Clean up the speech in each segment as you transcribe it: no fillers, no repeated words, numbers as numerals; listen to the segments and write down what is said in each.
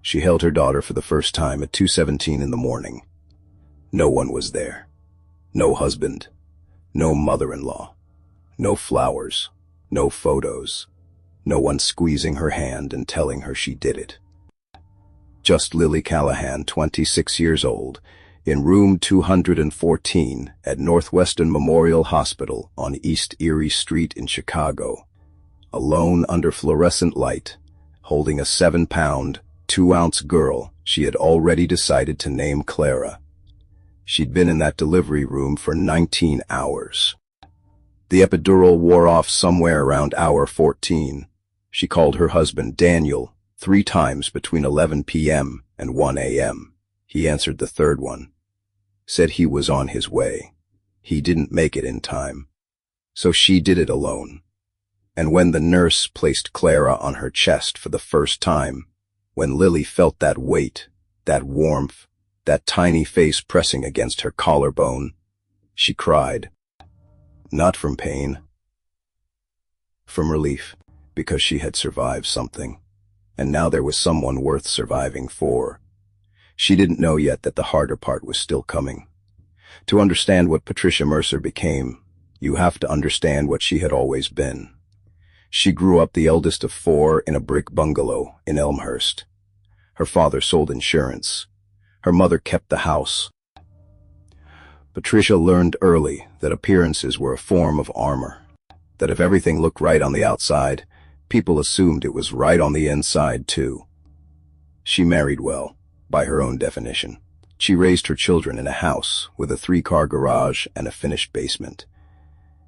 She held her daughter for the first time at 2:17 in the morning. No one was there. No husband. No mother-in-law. No flowers. No photos. No one squeezing her hand and telling her she did it. Just Lily Callahan, 26 years old, in room 214 at Northwestern Memorial Hospital on East Erie Street in Chicago, alone under fluorescent light, holding a 7-pound, 2-ounce girl she had already decided to name Clara. She'd been in that delivery room for 19 hours. The epidural wore off somewhere around hour 14. She called her husband, Daniel, 3 times between 11 p.m. and 1 a.m. He answered the third one. Said he was on his way. He didn't make it in time. So she did it alone. And when the nurse placed Clara on her chest for the first time, when Lily felt that weight, that warmth, that tiny face pressing against her collarbone, she cried. Not from pain. From relief, because she had survived something. And now there was someone worth surviving for. She didn't know yet that the harder part was still coming. To understand what Patricia Mercer became, you have to understand what she had always been. She grew up the eldest of 4 in a brick bungalow in Elmhurst. Her father sold insurance. Her mother kept the house. Patricia learned early that appearances were a form of armor, that if everything looked right on the outside, people assumed it was right on the inside too. She married well, by her own definition. She raised her children in a house with a 3-car garage and a finished basement.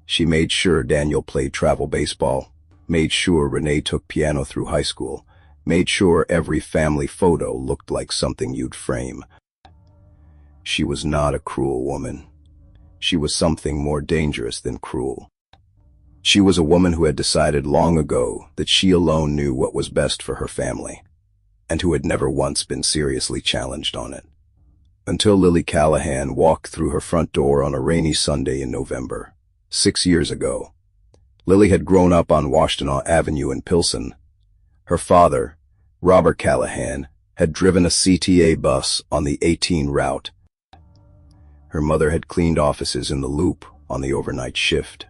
She made sure Daniel played travel baseball, made sure Renee took piano through high school, made sure every family photo looked like something you'd frame. She was not a cruel woman. She was something more dangerous than cruel. She was a woman who had decided long ago that she alone knew what was best for her family, and who had never once been seriously challenged on it. Until Lily Callahan walked through her front door on a rainy Sunday in November, 6 years ago. Lily had grown up on Washtenaw Avenue in Pilsen. Her father, Robert Callahan, had driven a CTA bus on the 18 route. Her mother had cleaned offices in the Loop on the overnight shift.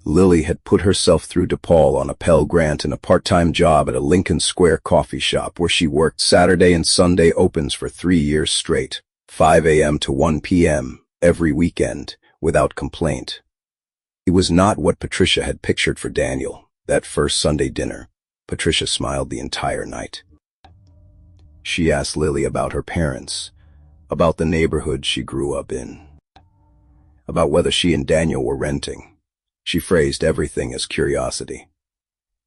Lily had put herself through DePaul on a Pell Grant and a part-time job at a Lincoln Square coffee shop where she worked Saturday and Sunday opens for 3 years straight, 5 a.m. to 1 p.m. every weekend, without complaint. It was not what Patricia had pictured for Daniel, that first Sunday dinner. Patricia smiled the entire night. She asked Lily about her parents, about the neighborhood she grew up in, about whether she and Daniel were renting. She phrased everything as curiosity.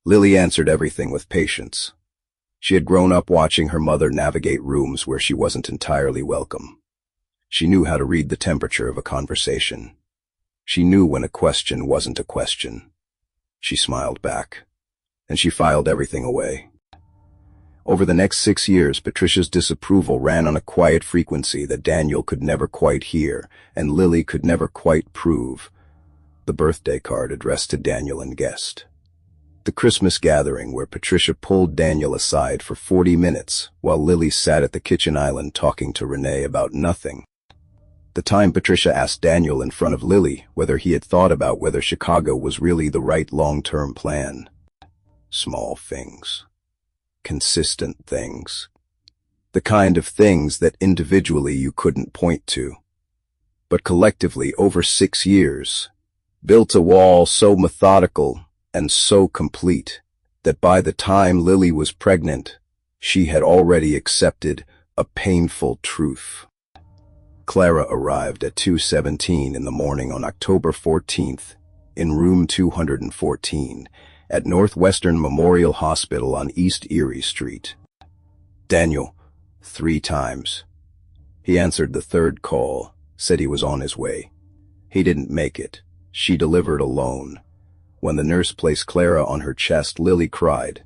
Lily answered everything with patience. She had grown up watching her mother navigate rooms where she wasn't entirely welcome. She knew how to read the temperature of a conversation. She knew when a question wasn't a question. She smiled back, and she filed everything away. Over the next 6 years, Patricia's disapproval ran on a quiet frequency that Daniel could never quite hear, and Lily could never quite prove. The birthday card addressed to Daniel and guest. The Christmas gathering where Patricia pulled Daniel aside for 40 minutes while Lily sat at the kitchen island talking to Renee about nothing. The time Patricia asked Daniel in front of Lily whether he had thought about whether Chicago was really the right long-term plan. Small things. Consistent things. The kind of things that individually you couldn't point to. But collectively, over 6 years, built a wall so methodical and so complete that by the time Lily was pregnant, she had already accepted a painful truth. Clara arrived at 2:17 in the morning on October 14th in room 214 at Northwestern Memorial Hospital on East Erie Street. Daniel, 3 times. He answered the third call, said he was on his way. He didn't make it. She delivered alone. When the nurse placed Clara on her chest, Lily cried.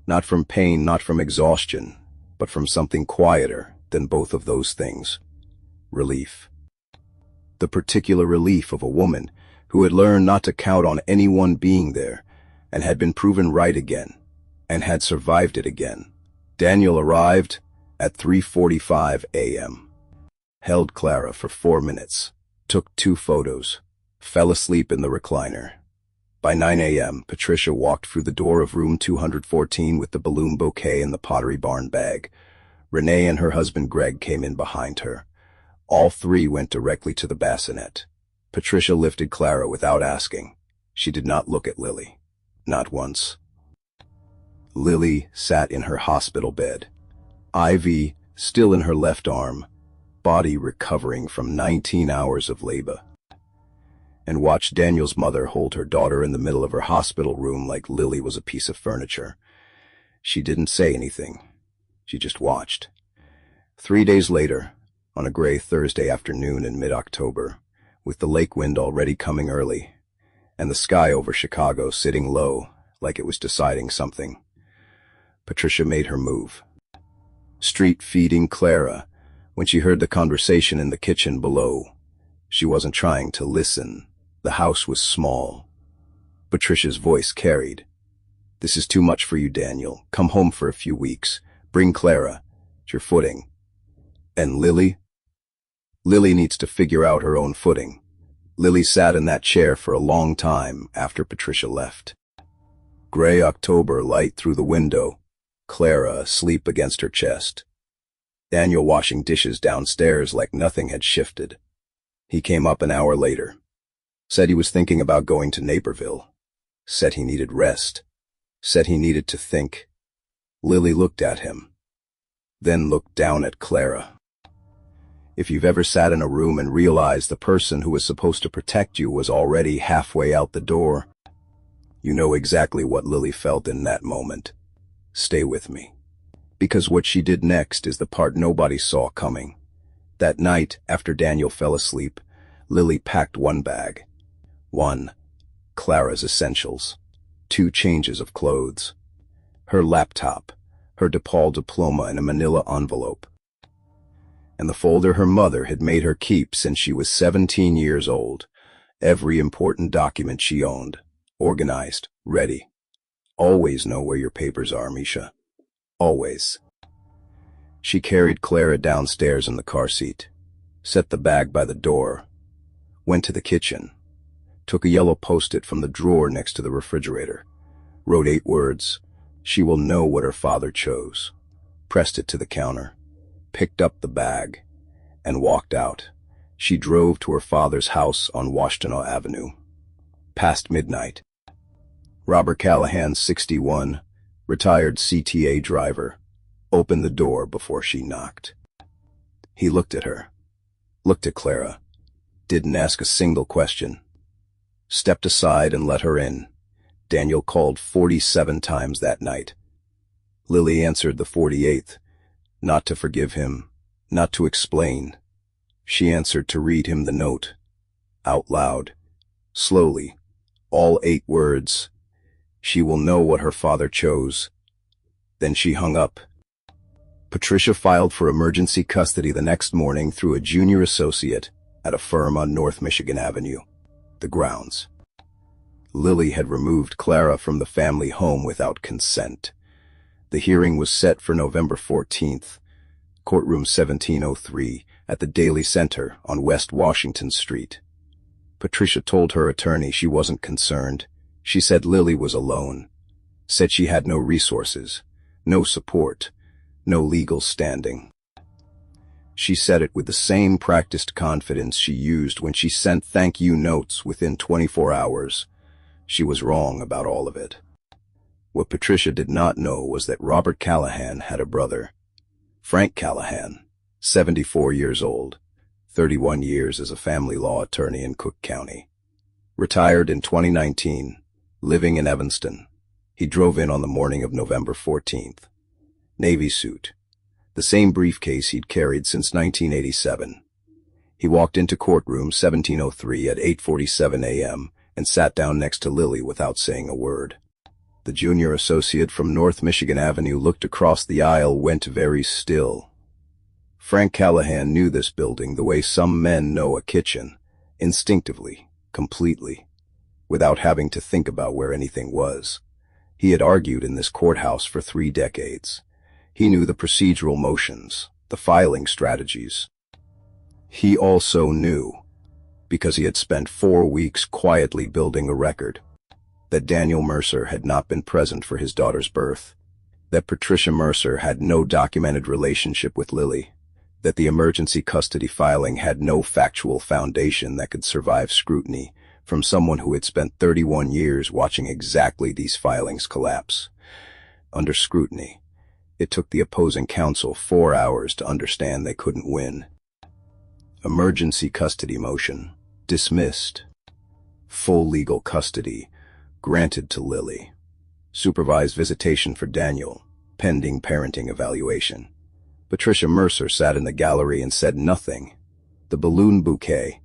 Not from pain, not from exhaustion, but from something quieter than both of those things. Relief. The particular relief of a woman who had learned not to count on anyone being there and had been proven right again and had survived it again. Daniel arrived at 3:45 a.m. Held Clara for 4 minutes, took 2 photos, fell asleep in the recliner. By 9 a.m., Patricia walked through the door of room 214 with the balloon bouquet and the Pottery Barn bag. Renee and her husband Greg came in behind her. All 3 went directly to the bassinet. Patricia lifted Clara without asking. She did not look at Lily. Not once. Lily sat in her hospital bed. IV still in her left arm, body recovering from 19 hours of labor. And watched Daniel's mother hold her daughter in the middle of her hospital room like Lily was a piece of furniture. She didn't say anything. She just watched. 3 days later, on a gray Thursday afternoon in mid-October, with the lake wind already coming early, and the sky over Chicago sitting low like it was deciding something, Patricia made her move. Street-feeding Clara when she heard the conversation in the kitchen below. She wasn't trying to listen. The house was small. Patricia's voice carried. "This is too much for you, Daniel. Come home for a few weeks. Bring Clara. It's your footing. And Lily? Lily needs to figure out her own footing." Lily sat in that chair for a long time after Patricia left. Gray October light through the window. Clara asleep against her chest. Daniel washing dishes downstairs like nothing had shifted. He came up an hour later. Said he was thinking about going to Naperville. Said he needed rest. Said he needed to think. Lily looked at him. Then looked down at Clara. If you've ever sat in a room and realized the person who was supposed to protect you was already halfway out the door, you know exactly what Lily felt in that moment. Stay with me. Because what she did next is the part nobody saw coming. That night, after Daniel fell asleep, Lily packed 1 bag. 1. Clara's essentials. 2 changes of clothes. Her laptop, her DePaul diploma in a manila envelope. And the folder her mother had made her keep since she was 17 years old. Every important document she owned. Organized, ready. Always know where your papers are, Misha. Always. She carried Clara downstairs in the car seat, set the bag by the door, went to the kitchen, took a yellow post-it from the drawer next to the refrigerator, wrote 8 words, "She will know what her father chose," pressed it to the counter, picked up the bag, and walked out. She drove to her father's house on Washtenaw Avenue. Past midnight. Robert Callahan, 61, retired CTA driver, opened the door before she knocked. He looked at her, looked at Clara, didn't ask a single question. Stepped aside and let her in. Daniel called 47 times that night. Lily answered the 48th, not to forgive him, not to explain. She answered to read him the note, out loud, slowly, all 8 words. She will know what her father chose. Then she hung up. Patricia filed for emergency custody the next morning through a junior associate at a firm on North Michigan Avenue, the grounds. Lily had removed Clara from the family home without consent. The hearing was set for November 14th, Courtroom 1703, at the Daley Center on West Washington Street. Patricia told her attorney she wasn't concerned. She said Lily was alone, said she had no resources, no support, no legal standing. She said it with the same practiced confidence she used when she sent thank you notes within 24 hours. She was wrong about all of it. What Patricia did not know was that Robert Callahan had a brother, Frank Callahan, 74 years old, 31 years as a family law attorney in Cook County. Retired in 2019, living in Evanston. He drove in on the morning of November 14th. Navy suit, the same briefcase he'd carried since 1987. He walked into courtroom 1703 at 8:47 a.m. and sat down next to Lily without saying a word. The junior associate from North Michigan Avenue looked across the aisle, went very still. Frank Callahan knew this building the way some men know a kitchen, instinctively, completely, without having to think about where anything was. He had argued in this courthouse for 3 decades. He knew the procedural motions, the filing strategies. He also knew, because he had spent 4 weeks quietly building a record, that Daniel Mercer had not been present for his daughter's birth, that Patricia Mercer had no documented relationship with Lily, that the emergency custody filing had no factual foundation that could survive scrutiny from someone who had spent 31 years watching exactly these filings collapse. Under scrutiny, it took the opposing counsel 4 hours to understand they couldn't win. Emergency custody motion, dismissed. Full legal custody, granted to Lily. Supervised visitation for Daniel, pending parenting evaluation. Patricia Mercer sat in the gallery and said nothing. The balloon bouquet,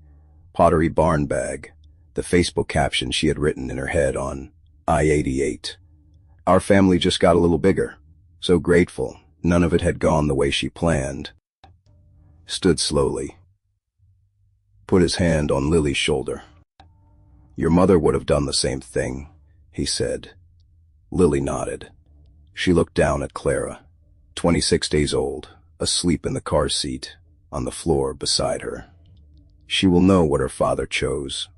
pottery barn bag, the Facebook caption she had written in her head on I-88. Our family just got a little bigger. So grateful, none of it had gone the way she planned. Stood slowly. Put his hand on Lily's shoulder. Your mother would have done the same thing, he said. Lily nodded. She looked down at Clara, 26 days old, asleep in the car seat, on the floor beside her. She will know what her father chose.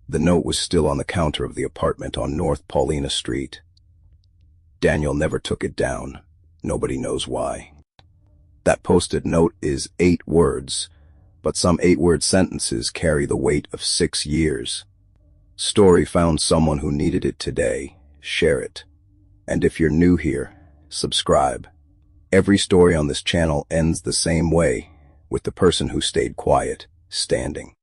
The note was still on the counter of the apartment on North Paulina Street. Daniel never took it down. Nobody knows why. That posted note is 8 words, but some 8-word sentences carry the weight of 6 years. Story found someone who needed it today. Share it. And if you're new here, subscribe. Every story on this channel ends the same way, with the person who stayed quiet, standing.